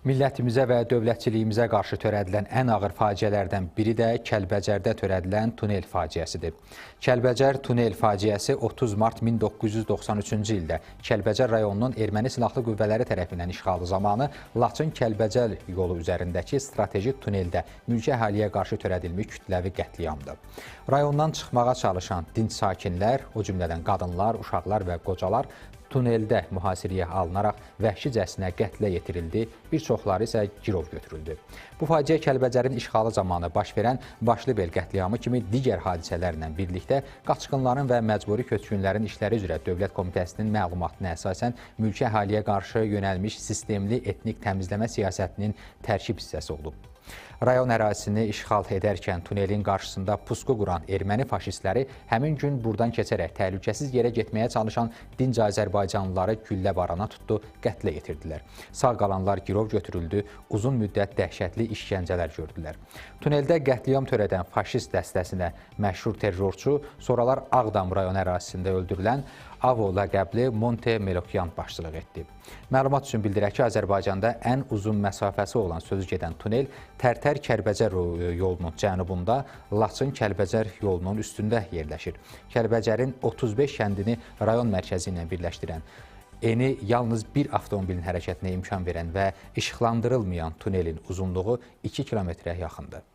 Millətimizə və dövlətçiliyimizə qarşı törədilən ən ağır faciələrdən biri də Kəlbəcərdə törədilən tunel faciəsidir. Kəlbəcər tunel faciəsi 30 mart 1993-cü ildə Kəlbəcər rayonunun erməni silahlı qüvvələri tərəfindən işğalı zamanı Laçın-Kəlbəcər yolu üzərindəki strateji tuneldə mülki əhaliyə qarşı törədilmiş kütləvi qətliamdır. Rayondan çıxmağa çalışan dinc sakinlər, o cümlədən qadınlar, uşaqlar və qocalar tuneldə mühasirəyə alınaraq vəhşicəsinə qətlə yetirildi, bir çoxları isə girov götürüldü. Bu faciə Kəlbəcərin işğalı zamanı baş verən Başlıbel qətliamı kimi digər hadisələrlə birlikdə qaçqınların və məcburi köçkünlərin işləri üzrə Dövlət Komitəsinin məlumatına əsasən mülki əhaliyə qarşı yönəlmiş sistemli etnik təmizləmə siyasətinin tərkib hissəsi olub. Rayon ərazisini işğal edərkən tunelin qarşısında pusqu quran erməni faşistləri həmin gün buradan keçərək təhlükəsiz yerə getməyə çalışan dinc azərbaycanlıları güllə barana tutdu, qətlə yetirdilər. Sağ qalanlar girov götürüldü, uzun müddət dəhşətli işgəncələr gördülər. Tuneldə qətliam törədən faşist dəstəsinə məşhur terrorçu, sonralar Ağdam rayon ərazisində öldürülən Avo ləqəbli Monte Melokyan başçılıq etdi. Məlumat üçün bildirək ki, Azərbaycanda ən uzun məsafəsi olan sözü gedən tunel Tərtər-Kəlbəcər yolunun cənubunda, Laçın-Kəlbəcər yolunun üstündə yerləşir. Kəlbəcərin 35 kəndini rayon mərkəzi ilə birləşdirən, eni yalnız bir avtomobilin hərəkətinə imkan verən və işıqlandırılmayan tunelin uzunluğu 2 kilometrə yaxındır.